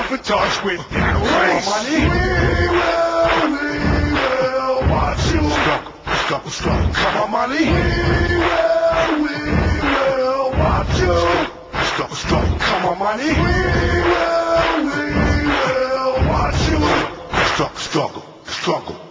self-in-touch with that race. We will watch you. Struggle. Come on, money. We will watch you. Struggle. Come on, money. We will watch you. Struggle.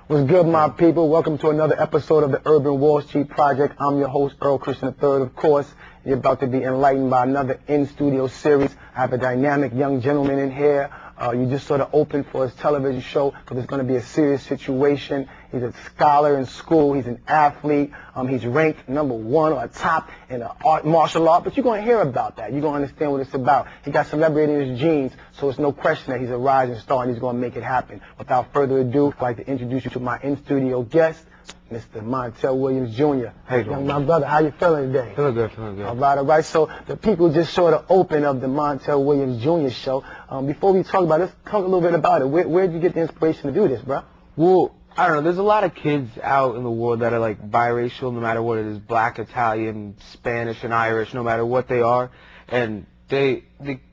What's good, my people? Welcome to another episode of the Urban Wall Street Project. I'm your host, Earl Christian III. Of course, you're about to be enlightened by another in-studio series. I have a dynamic young gentleman in here. You just sort of opened for his television show because it's going to be a serious situation. He's a scholar in school. He's an athlete. He's ranked #1 or top in martial art. But you're going to hear about that. You're going to understand what it's about. He got celebrity in his genes, so it's no question that he's a rising star and he's going to make it happen. Without further ado, I'd like to introduce you to my in-studio guest, Mr. Montel Williams Jr. Hey, my brother, how you feeling today? Feeling good. All right. So the people just sort of open of the Montel Williams Jr. show. Before we talk about it, let's talk a little bit about it. Where did you get the inspiration to do this, bro? Well, I don't know. There's a lot of kids out in the world that are like biracial, no matter what it is, black, Italian, Spanish, and Irish, no matter what they are, and they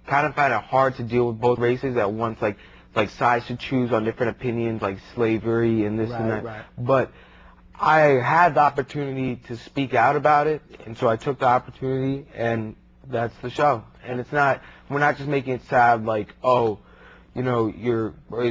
kind of find it hard to deal with both races at once, like sides to choose on different opinions, like slavery and this and that. Right. But I had the opportunity to speak out about it, and so I took the opportunity, and that's the show. And we're not just making it sad like, oh, you know,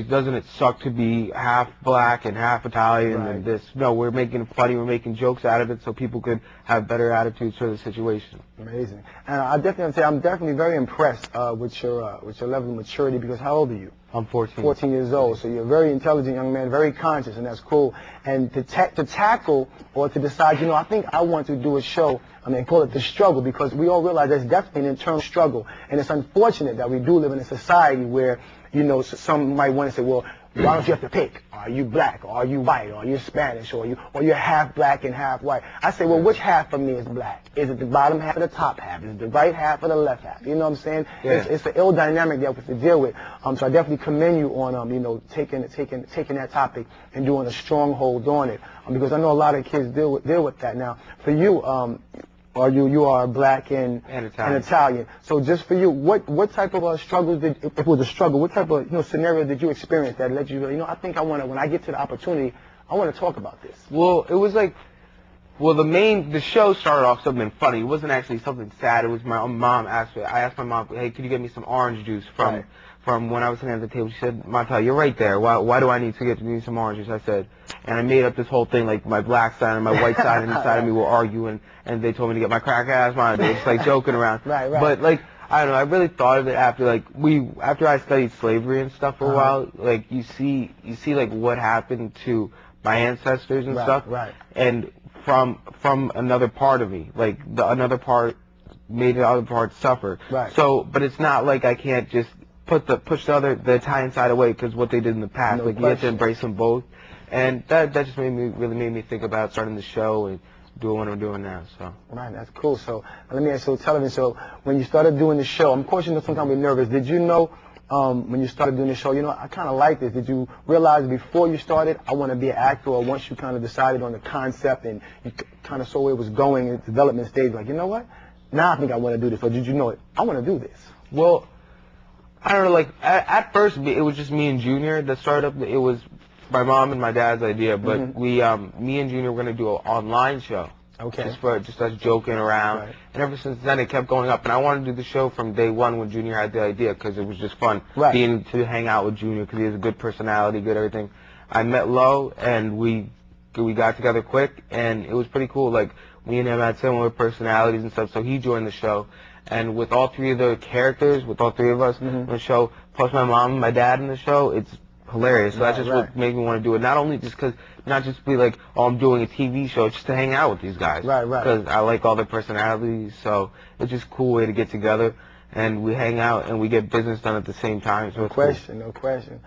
doesn't it suck to be half black and half Italian and this? No, we're making it funny, we're making jokes out of it so people could have better attitudes for the situation. Amazing. And I definitely want to say I'm definitely very impressed with your level of maturity, because how old are you? I'm 14. 14 years old, so you're a very intelligent young man, very conscious, and that's cool. And to tackle or to decide, you know, I think I want to do a show, call it The Struggle, because we all realize there's definitely an internal struggle. And it's unfortunate that we do live in a society where, you know, some might want to say, well, why don't you have to pick? Are you black? Or are you white? Or are you Spanish? Or you're half black and half white? I say, well, which half of me is black? Is it the bottom half or the top half? Is it the right half or the left half? You know what I'm saying? Yeah. It's an ill dynamic that we have to deal with. So I definitely commend you on, you know, taking that topic and doing a stronghold on it. Because I know a lot of kids deal with that. Now, for you, you are black and Italian. So just for you, what type of struggles if it was a struggle, what type of scenario did you experience that led you to, I think when I get to the opportunity, I want to talk about this? Well, it was like, the show started off something funny. It wasn't actually something sad. It was my mom I asked my mom, hey, could you get me some orange juice from when I was sitting at the table? She said, Montel, you're right there. Why do I need to get me some orange juice? I said, and I made up this whole thing, like my black side and my white side and inside of me were arguing, and they told me to get my crack ass mine. They were just like joking around. Right. But like, I don't know, I really thought of it after I studied slavery and stuff for a while. Like you see like what happened to my ancestors and stuff. Right. And from another part of me, like another part made the other part suffer. Right. So, but it's not like I can't just push the Italian side away because what they did in the past. No like question. You have to embrace them both, and that just really made me think about starting the show and doing what I'm doing now. So. Right, that's cool. So let me ask you, television. So when you started doing the show, of course, sometimes we're nervous. Did you know when you started doing the show, I kind of like this? Did you realize before you started, I want to be an actor, or once you kind of decided on the concept and you kind of saw where it was going in the development stage, like, you know what? Now I think I want to do this. Or did you know it? I want to do this. Well, I don't know, like, at first, it was just me and Junior that started up. It was my mom and my dad's idea, but me and Junior were going to do an online show. Okay. Just us joking around. Right. And ever since then, it kept going up. And I wanted to do the show from day one when Junior had the idea, because it was just fun being to hang out with Junior, because he has a good personality, good everything. I met Lo, and we got together quick, and it was pretty cool. Like, me and him had similar personalities and stuff, so he joined the show. And with all three of the characters, with all three of us in the show, plus my mom and my dad in the show, it's hilarious. So that's just what made me want to do it. Not only just because, not just be like, oh, I'm doing a TV show, just to hang out with these guys. Right. Because I like all their personalities, so it's just a cool way to get together. And we hang out and we get business done at the same time. So No question.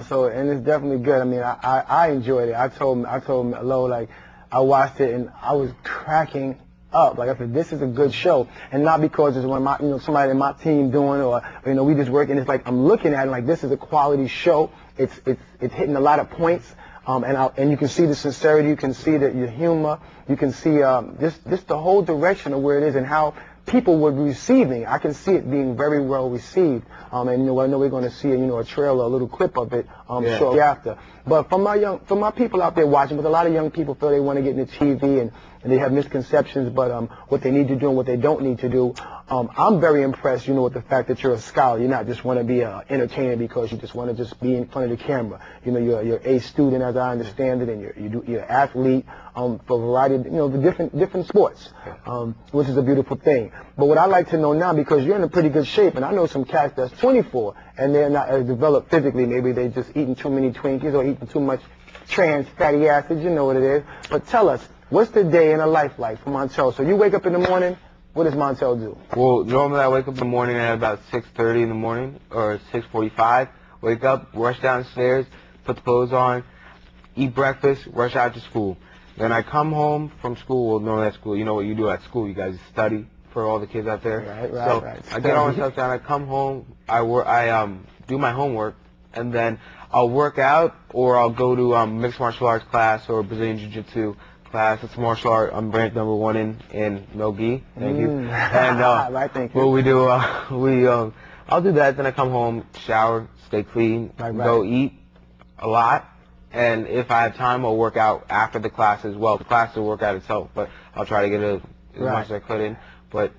So, and it's definitely good. I mean, I enjoyed it. I told Lo, like, I watched it and I was cracking up. Like I said, this is a good show, and not because it's one of my, somebody in my team doing, or we just work. And it's like I'm looking at it like this is a quality show. It's hitting a lot of points, and you can see the sincerity, you can see your humor, you can see just the whole direction of where it is and how people would be receiving. I can see it being very well received. And I know we're going to see a trailer, a little clip of it shortly after. But for my people out there watching, because a lot of young people feel they want to get into TV and they have misconceptions, but what they need to do and what they don't need to do. I'm very impressed, with the fact that you're a scholar. You're not just want to be an entertainer because you just want to just be in front of the camera. You're a student, as I understand it, and you're an athlete for a variety of, the different sports, which is a beautiful thing. But what I like to know now, because you're in a pretty good shape, and I know some cats that's 24 and they're not as developed physically. Maybe they just eating too many Twinkies or eating too much trans fatty acids. You know what it is. But tell us, what's the day in a life like for Montel? So you wake up in the morning. What does Montel do? Well, normally I wake up in the morning at about 6:30 in the morning or 6:45. Wake up, rush downstairs, put the clothes on, eat breakfast, rush out to school. Then I come home from school. Well, normally at school, you know what you do at school. You guys study for all the kids out there. Right. I get all my stuff done. I come home. I do my homework, and then I'll work out or I'll go to mixed martial arts class or Brazilian Jiu-Jitsu class. It's martial art. I'm ranked number 1 in no gi. Thank you. And thank you. What we do, I'll do that. Then I come home, shower, stay clean, go eat a lot. And if I have time, I'll work out after the class as well. The class will work out itself, but I'll try to get as much as I could in. But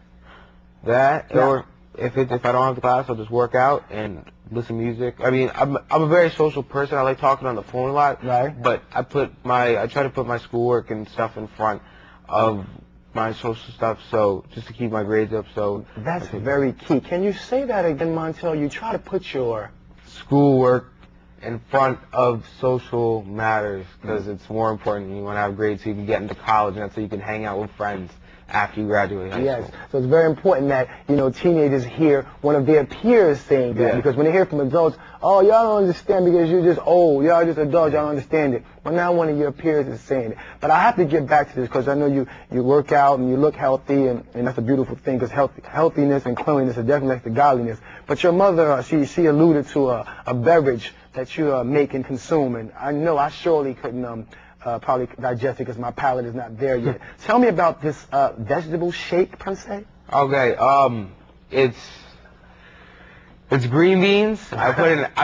or if I don't have the class, I'll just work out and listen to music. I mean, I'm a very social person. I like talking on the phone a lot. But I try to put my schoolwork and stuff in front of my social stuff, so just to keep my grades up. So that's very key. Can you say that again, Montel? You try to put your schoolwork in front of social matters because it's more important. You want to have grades so you can get into college, and that's so you can hang out with friends after you graduate high school. Yes, so it's very important that, teenagers hear one of their peers saying that, because when they hear from adults, oh, y'all don't understand because you're just old, y'all just adults, y'all don't understand it. But now one of your peers is saying it. But I have to get back to this because I know you work out and you look healthy, and that's a beautiful thing because healthiness and cleanliness are definitely next to godliness. But your mother, she alluded to a beverage that you make and consume, and I know I surely couldn't probably digest it because my palate is not there yet. Tell me about this vegetable shake, per se. Okay, it's green beans. I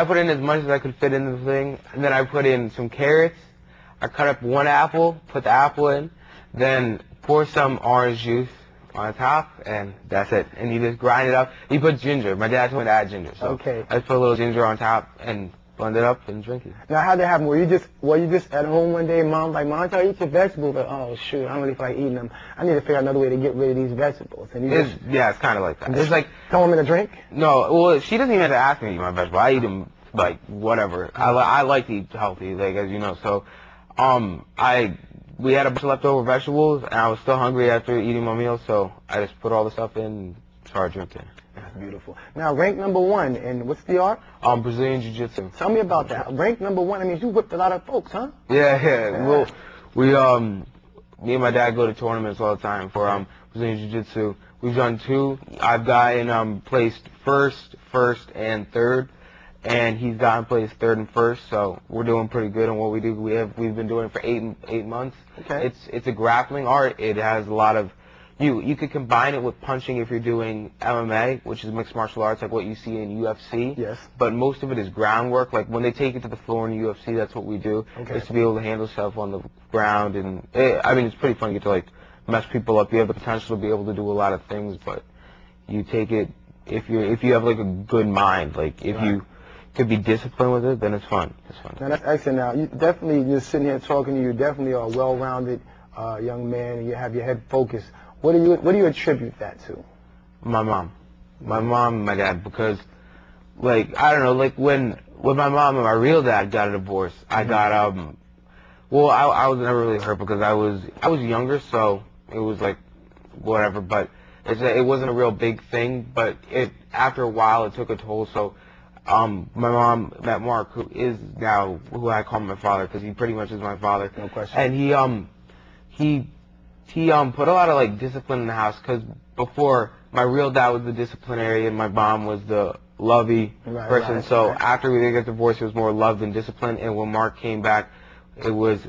put in as much as I could fit into the thing, and then I put in some carrots. I cut up 1 apple, put the apple in, then pour some orange juice on top, and that's it. And you just grind it up. You put ginger. My dad told me to add ginger, so I just put a little ginger on top and blend it up and drink it. Now, how'd that happen? Were you just at home one day, Mom, like, Montel, eat your vegetables? Like, oh, shoot, I don't really feel like eating them. I need to figure out another way to get rid of these vegetables. And it's kind of like that. It's like, throw them in a drink? No, well, she doesn't even have to ask me to eat my vegetables. I eat them, like, whatever. I like to eat healthy, like, as you know. So, we had a bunch of leftover vegetables, and I was still hungry after eating my meal, so I just put all the stuff in and started drinking. That's beautiful. Now, rank number 1, and what's the art? Brazilian Jiu-Jitsu. Tell me about that. Rank number 1, I mean, you whipped a lot of folks, huh? Yeah. Well, me and my dad go to tournaments all the time for Brazilian Jiu-Jitsu. We've done 2. I've gotten placed first, and third, and he's gotten placed 3rd and 1st. So we're doing pretty good on what we do. We've been doing it for 8 months. Okay. It's a grappling art. It has a lot of You could combine it with punching if you're doing MMA, which is mixed martial arts, like what you see in UFC. Yes. But most of it is groundwork. Like when they take it to the floor in UFC, that's what we do. Okay. Is to be able to handle stuff on the ground, and it's pretty fun. You get to like mess people up. You have the potential to be able to do a lot of things, but you take it if you have like a good mind. Like if you could be disciplined with it, then it's fun. It's fun. Now that's excellent. Now you definitely, just sitting here talking to you, definitely are a well-rounded young man, and you have your head focused. What do you attribute that to? My mom and my dad, because, like, I don't know, like when my mom and my real dad got a divorce, I got I was never really hurt because I was younger, so it was like whatever, but it wasn't a real big thing, but after a while it took a toll. So my mom met Mark, who is now who I call my father, because he pretty much is my father. No question. And he put a lot of like discipline in the house, because before my real dad was the disciplinary and my mom was the lovey person. So after we got divorced, it was more love than discipline. And when Mark came back, it was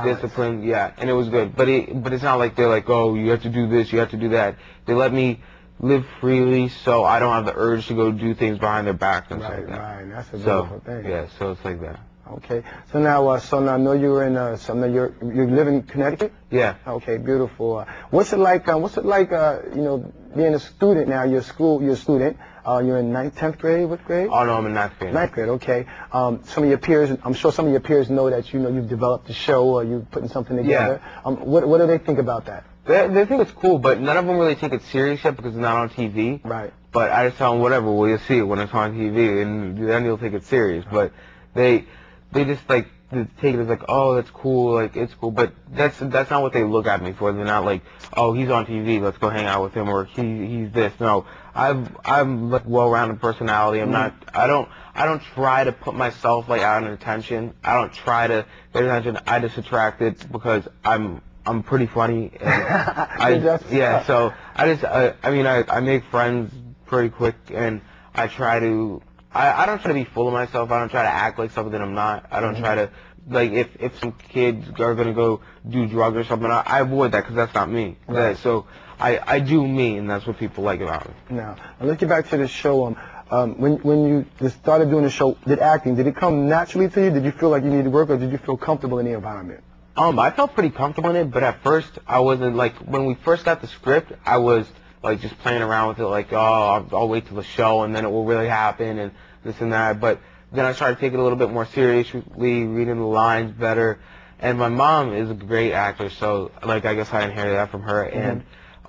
discipline, and it was good. But it's not like they're like, oh, you have to do this, you have to do that. They let me live freely, so I don't have the urge to go do things behind their back and stuff like that. Right. That's a beautiful thing. Yeah, so it's like that. Okay. So now I know you're in. You live in Connecticut. Yeah. Okay. Beautiful. What's it like? Being a student now. You're a student. You're in 9th, 10th grade. What grade? Oh no, I'm in 9th grade. 9th grade. Okay. Some of your peers. I'm sure some of your peers know that you've developed a show or you're putting something together. Yeah. What do they think about that? They think it's cool, but none of them really take it serious yet because it's not on TV. Right. But I just tell them whatever. Well, you'll see it when it's on TV, and then you'll take it serious. But they just like take it as like, oh, that's cool, like it's cool. But that's not what they look at me for. They're not like, oh, he's on TV, let's go hang out with him, or he's this. No, I'm like well-rounded personality. I don't try to put myself like out in attention. I don't try to get attention. I just attract it because I'm pretty funny. And so I make friends pretty quick, and I don't try to be full of myself. I don't try to act like something that I'm not. I don't try to, like, if some kids are going to go do drugs or something, I avoid that because that's not me. Right. So I do me, and that's what people like about me. Now, let's get back to the show. When you just started doing the show, did it come naturally to you? Did you feel like you needed work, or did you feel comfortable in the environment? I felt pretty comfortable in it, but at first I wasn't. Like, when we first got the script, I was like just playing around with it, like, oh, I'll wait till the show and then it will really happen and this and that. But then I started taking it a little bit more seriously, reading the lines better. And my mom is a great actor, so like I guess I inherited that from her. And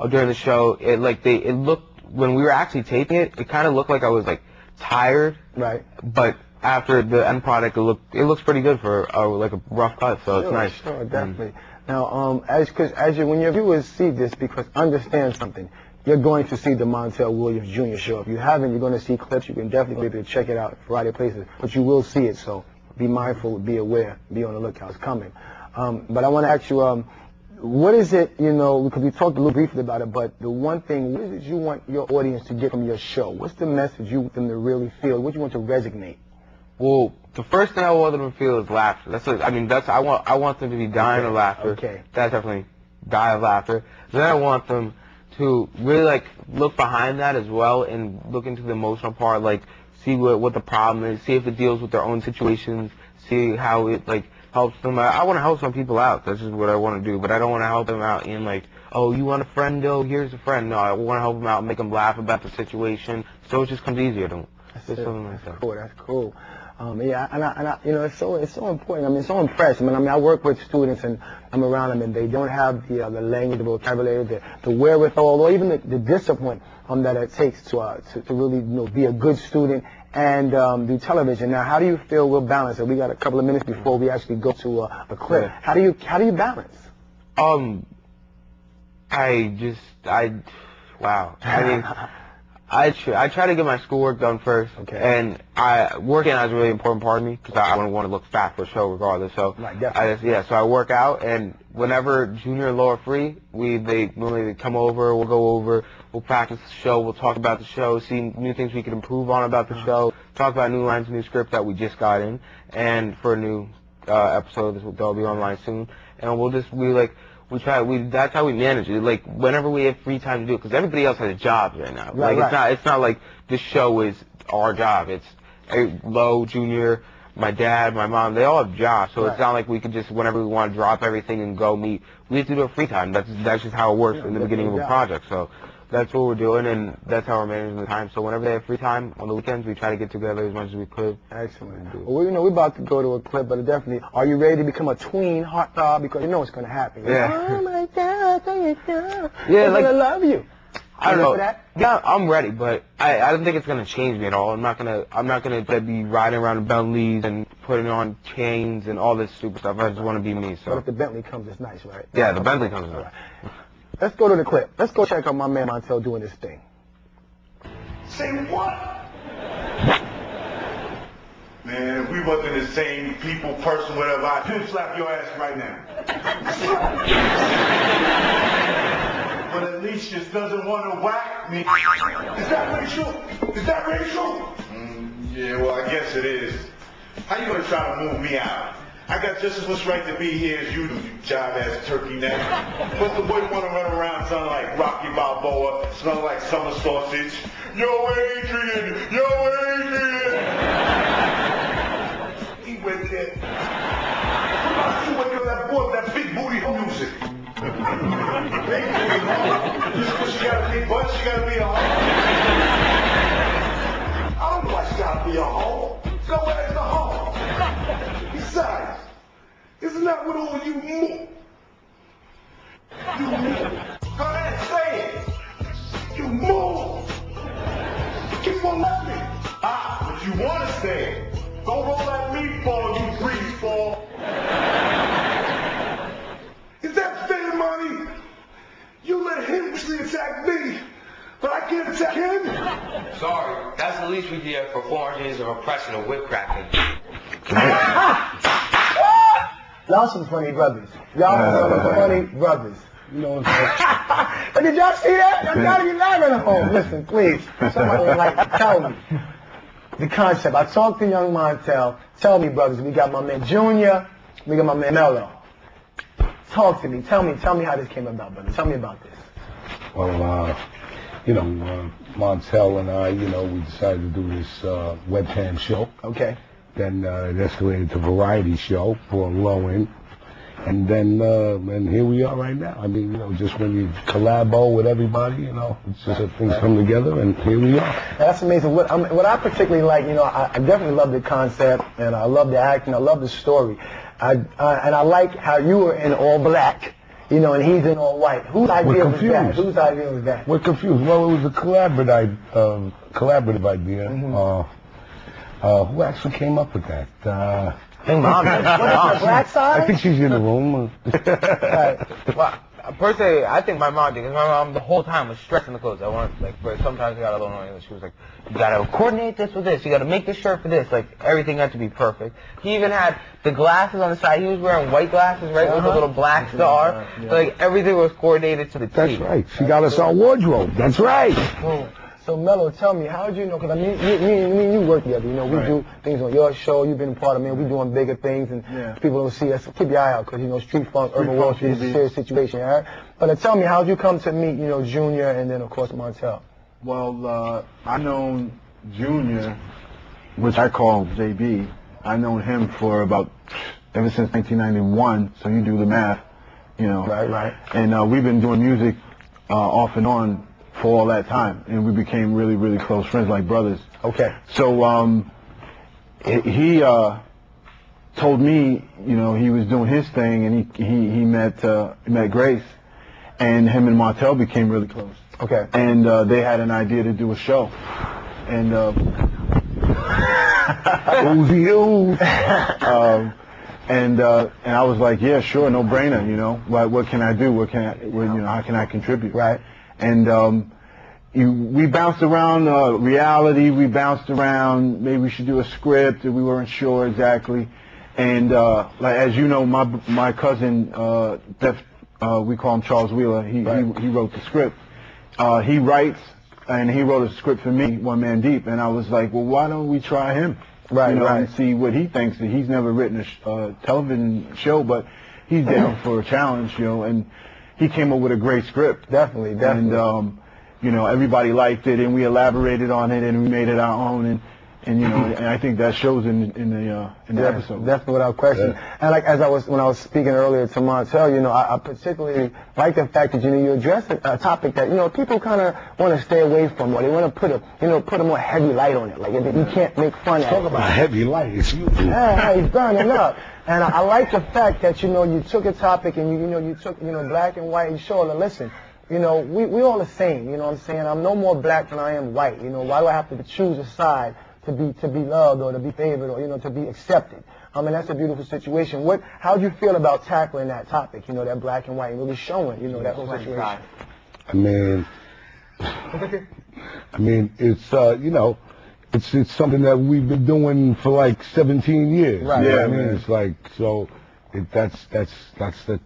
during the show, it looked, when we were actually taping it, it kind of looked like I was like tired. Right. But after the end product, it looks pretty good for like a rough cut, so it's nice. Sure, definitely. Now, when your viewers see this, because understand something, you're going to see the Montel Williams Jr. show. If you haven't, you're going to see clips. You can definitely be able to check it out in a variety of places, but you will see it. So be mindful, be aware, be on the lookout. It's coming. But I want to ask you, what is it, because we talked a little briefly about it, but the one thing, what is it you want your audience to get from your show? What's the message you want them to really feel? What do you want to resonate? Well, the first thing I want them to feel is laughter. I want them to be dying of laughter. Okay. That's definitely die of laughter. Then I want them to really like look behind that as well and look into the emotional part, like see what the problem is, see if it deals with their own situations, see how it like helps them. I want to help some people out. That's just what I want to do. But I don't want to help them out in like, oh, you want a friend? Oh, here's a friend. No, I want to help them out, make them laugh about the situation, so it just comes easier to them. Something like that. Cool. That's cool. It's so important. I mean, it's so impressive. I work with students and I'm around them, and they don't have the language, the vocabulary, the wherewithal, or even the discipline that it takes to really be a good student and do television. Now, how do you feel we'll balance it? We got a couple of minutes before we actually go to a clip. Yeah. How do you balance? Wow. I mean, I try to get my schoolwork done first, and working out is a really important part of me because I want to look fat for a show regardless. So so I work out, and whenever Junior and Laura are free, they normally come over, we'll go over, we'll practice the show, we'll talk about the show, see new things we can improve on about the show, talk about new lines, new script that we just got in, and for a new episode that'll be online soon, and that's how we manage it. Like, whenever we have free time to do it, because everybody else has jobs right now. It's not like this show is our job. It's Lo, Junior, my dad, my mom, they all have jobs. So it's not like we could just, whenever we want to drop everything and go meet, we have to do it free time. That's just how it works in the beginning of a project. So that's what we're doing, and that's how we're managing the time. So whenever they have free time on the weekends, we try to get together as much as we could. Excellent. Well, we're about to go to a clip, but definitely, are you ready to become a tween hot dog? Because it's going to happen. Yeah. Oh my God, there you go. Yeah, I love you. I don't know. That? Yeah, I'm ready, but I don't think it's gonna change me at all. I'm not gonna be riding around in Bentleys and putting on chains and all this stupid stuff. I just want to be me. So. But if the Bentley comes, it's nice, right? Yeah, the Bentley comes. Right. Let's go to the clip. Let's go check out my man Montel doing his thing. Say what? Man, if we wasn't the same people, person, whatever, I'd pimp slap your ass right now. But at least just doesn't want to whack me. Is that racial? Is that racial? Yeah, well, I guess it is. How you gonna try to move me out? I got just as much right to be here as you do, you jive-ass turkey neck. But the boy wanna run around sounding like Rocky Balboa, smelling like summer sausage. Yo, Adrian! Yo, Adrian! He went there. What about you when you're that boy with that big booty music? Big booty, huh? Just because she got a big butt, she gotta be a hoe? I don't know why she gotta be a hoe. Go ahead, the hoe. Besides, isn't that what all you move? You move. Go ahead, say it. You move. Keep on moving. Ah, but you want to say it. Don't roll that meatball, you greaseball. Is that fair, Monty? You let him attack me, but I can't attack him? Sorry, that's the least we get for 400 years of oppression and whip cracking. Y'all some funny brothers. Y'all some funny brothers. You know what I'm saying? But did y'all see that? Y'all gotta be laughing at home. Listen, please. Somebody like tell me the concept. I talked to young Montel. Tell me, brothers. We got my man Junior. We got my man Mello. Talk to me. Tell me how this came about, brother. Tell me about this. Well, Montel and I, we decided to do this webcam show. Okay. Then it escalated to variety show for low end. And then, and here we are right now. I mean, just when you collabo with everybody, it's just that things come together, and here we are. That's amazing. What I particularly like, I definitely love the concept, and I love the acting, I love the story. And I like how you were in all black, and he's in all white. Whose idea was that? Whose idea was that? We're confused. Well, it was a collaborative idea. Mm-hmm. Who actually came up with that? Mom, what's the black side? I think she's in the room. Right. Well, personally, I think my mom did, because my mom the whole time was stressing the clothes. I want, sometimes I got a little annoying. She was like, you gotta coordinate this with this. You gotta make this shirt for this. Like, everything had to be perfect. He even had the glasses on the side. He was wearing white glasses, right, with a little black star. Yeah. Like, everything was coordinated to the T. That's right. She got us our wardrobe. That's right. So Mello, tell me, how did you know? Because me and you work together. We do things on your show. You've been a part of it. We doing bigger things, and people don't see us. Keep your eye out, because Street Funk, Urban Wall Street is a serious situation, all right? But tell me, how did you come to meet, Junior, and then of course Montel? Well, I known Junior, which I call JB. I known him for ever since 1991. So you do the math, Right. And we've been doing music off and on for all that time, and we became really, really close friends, like brothers. Okay. So he told me, he was doing his thing, and he met Grace, and him and Montel became really close. Okay. And they had an idea to do a show, and and I was like, yeah, sure, no brainer. What can I do? How can I contribute? Right. And we bounced around reality. We bounced around. Maybe we should do a script. We weren't sure exactly. And as you know, my cousin, we call him Charles Wheeler. He wrote the script. He writes, and he wrote a script for me, One Man Deep. And I was like, well, why don't we try him? Right. And see what he thinks. He's never written a television show, but he's down for a challenge, and he came up with a great script. Definitely. And, everybody liked it, and we elaborated on it, and we made it our own, and I think that shows in the episode. Definitely, without question. Yeah. And when I was speaking earlier to Montel, I particularly like the fact that you addressed a topic that people kind of want to stay away from, or they want to put a more heavy light on it. Like you can't make fun of it. Talk about heavy light. Yeah, he's burning up. And I like the fact that you took a topic and you took black and white and sure. Listen, we all the same. You know what I'm saying? I'm no more black than I am white. Why do I have to choose a side to be loved or to be favored or to be accepted? I mean, that's a beautiful situation. How do you feel about tackling that topic? That black and white and really showing that whole situation. I mean, it's it's something that we've been doing for like 17 years. Right. Yeah, it's like that's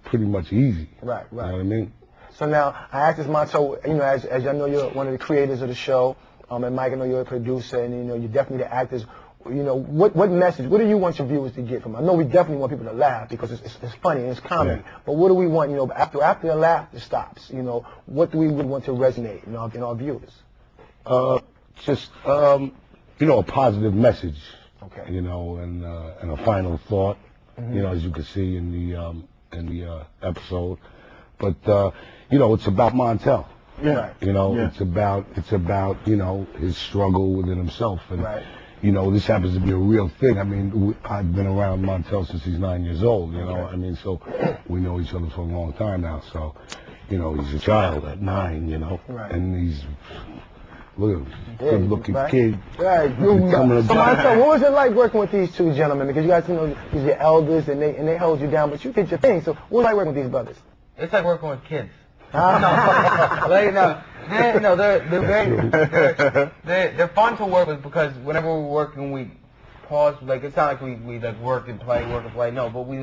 pretty much easy. Right. You know what I mean? So now I asked this Montel, as I know you're one of the creators of the show, and Mike, I know you're a producer, and you're definitely the actors. what message, what do you want your viewers to get from it? I know we definitely want people to laugh because it's funny and it's comedy, but what do we want, after the laugh, it stops, what do we want to resonate in our viewers? Just, a positive message, okay. And a final thought, as you can see in the episode. But, it's about Montel. Yeah. It's about, his struggle within himself. And, this happens to be a real thing. I mean, I've been around Montel since he's 9 years old, I mean, so we know each other for a long time now. So, he's a child at 9, and he's, look at him, good-looking kid. Right. So, Montel, what was it like working with these two gentlemen? Because you guys, these are your elders, and they hold you down, but you did your thing. So, what was it like working with these brothers? It's like working with kids. They're fun to work with because whenever we're working, we pause. Like it's not like we like work and play. No, but we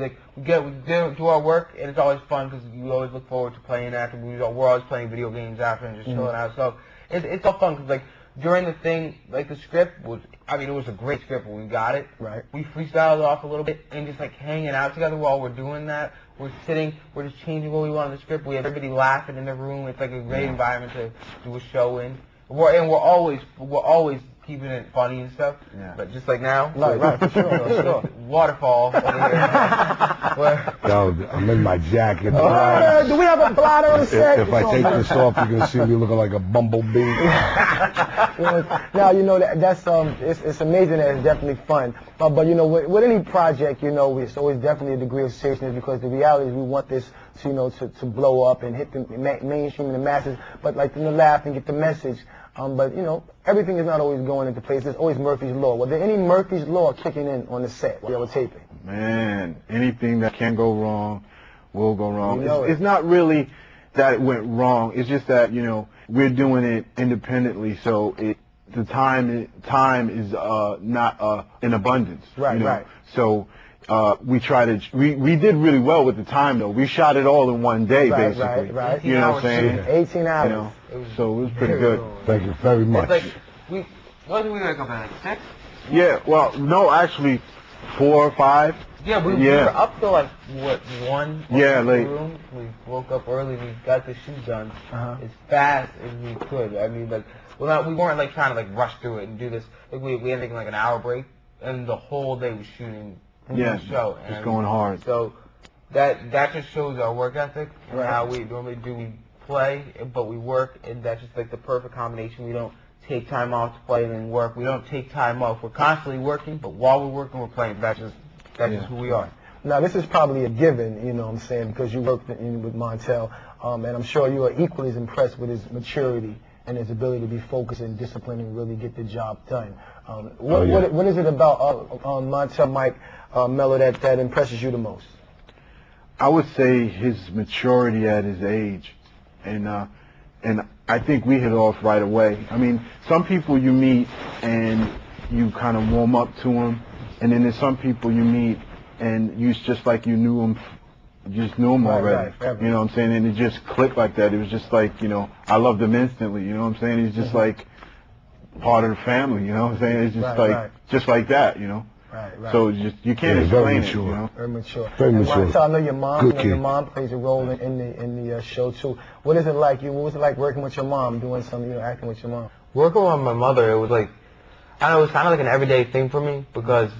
do our work, and it's always fun because you always look forward to playing after. We're always playing video games after and just chilling out. So it's all fun because like during the thing, like the script was, it was a great script when we got it. Right. We freestyled off a little bit and just like hanging out together while we're doing that. We're just changing what we want in the script. We have everybody laughing in the room. It's like a great environment to do a show in. We're always keeping it funny and stuff. Yeah. But just like now, right, for sure. Waterfall over here. Yo, I'm in my jacket. Do we have a blotter on the set? If I take this off, you're gonna see me looking like a bumblebee. Now that's it's amazing that it's definitely fun. But with any project, it's always definitely a degree of seriousness because the reality is we want this to blow up and hit the mainstream and the masses. But like to laugh and get the message. But everything is not always going into place. There's always Murphy's Law. Were there any Murphy's Law kicking in on the set while you were taping? Man, anything that can go wrong will go wrong. It's not really that it went wrong. It's just that we're doing it independently, so the time is not in abundance. Right. So we did really well with the time though. We shot it all in one day, basically. Right. You know what I'm saying? 18 hours. So it was pretty good. Thank you very much. It's like wasn't we wake up at like 6? Yeah. Well, no, actually, 4 or 5. Yeah, we were up till like 1? Yeah, late. Room. We woke up early. We got the shoot done as fast as we could. I mean, we weren't like trying to like rush through it and do this. Like we had taken like an hour break, and the whole day was shooting. The show. Just going hard. So that just shows our work ethic and how we normally do. We play, but we work, and that's just like the perfect combination. We don't take time off to play and then work. We don't take time off. We're constantly working, but while we're working, we're playing. That's just who we are. Now, this is probably a given, what I'm saying, because you worked with Montel, and I'm sure you are equally as impressed with his maturity and his ability to be focused and disciplined and really get the job done. What is it about Montel, Mike, Mello, that impresses you the most? I would say his maturity at his age, and I think we hit off right away. I mean, some people you meet and you kind of warm up to them, and then there's some people you meet and you just like you knew them, already. Right. You know what I'm saying? And it just clicked like that. It was just like, I loved him instantly. You know what I'm saying? He's just like part of the family. You know what I'm saying? It's just just like that. Right. So you can't explain it. Very mature. Very mature. Montel, I know your mom. Your mom plays a role in the show too. What is it like? What was it like working with your mom, doing some, acting with your mom? Working with my mother, it was like, I don't know, it was kind of like an everyday thing for me because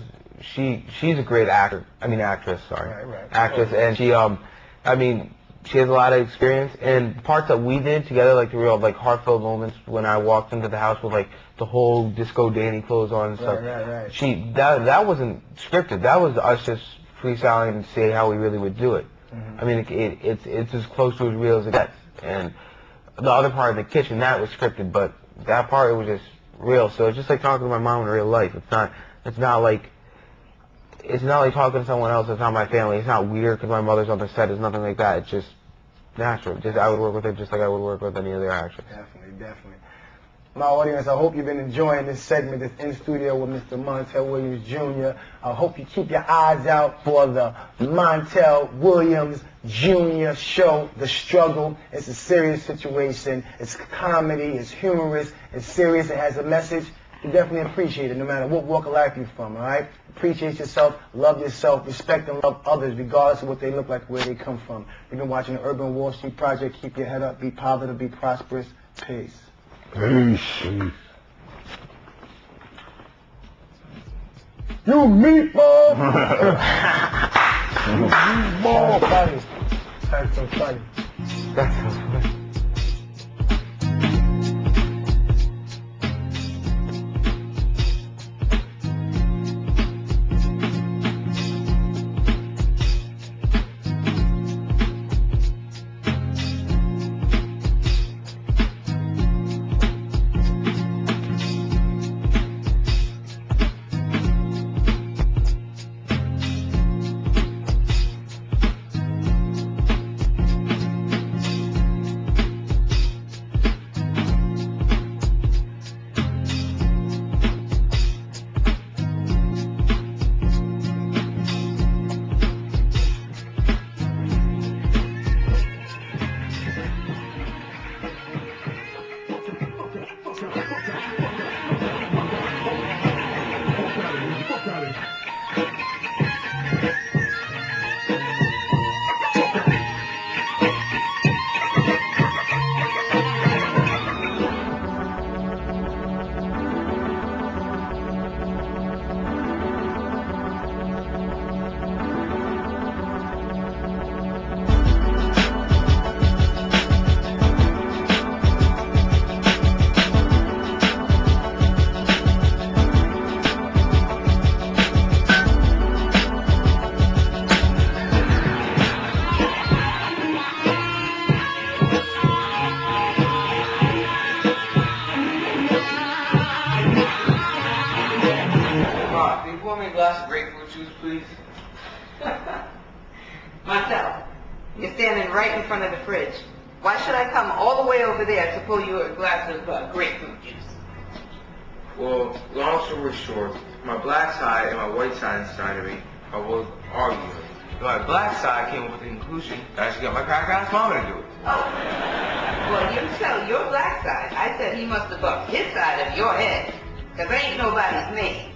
she's a great actress. Right. Actress, and she has a lot of experience, and parts that we did together, like the real like heartfelt moments when I walked into the house with like the whole Disco Danny clothes on and stuff. Right. That wasn't scripted. That was us just freestyling and say how we really would do it. I mean, it's as close to as real as it gets. And the other part of the kitchen, that was scripted, but that part, it was just real. So it's just like talking to my mom in real life. It's not like talking to someone else. It's not my family. It's not weird because my mother's on the set. It's nothing like that. It's just natural. I would work with her just like I would work with any other actress. Definitely. My audience, I hope you've been enjoying this segment that's in studio with Mr. Montel Williams Jr. I hope you keep your eyes out for the Montel Williams Jr. show, The Struggle. It's a serious situation. It's comedy. It's humorous. It's serious. It has a message. you definitely appreciate it no matter what walk of life you're from, all right? Appreciate yourself, love yourself, respect and love others regardless of what they look like, where they come from. You've been watching the Urban Wall Street Project. Keep your head up, be positive, be prosperous. Peace. Peace. You meatball! You meatball! That's so funny. That's so funny. Please. Montel, you're standing right in front of the fridge. Why should I come all the way over there to pull you a glass of grapefruit juice? Well, long story short, my black side and my white side inside of me are both arguing. My black side came up with the conclusion that I should get my crack-ass mama to do it. Oh. Well, you tell your black side. I said he must have bumped his side of your head. Because I ain't nobody's man.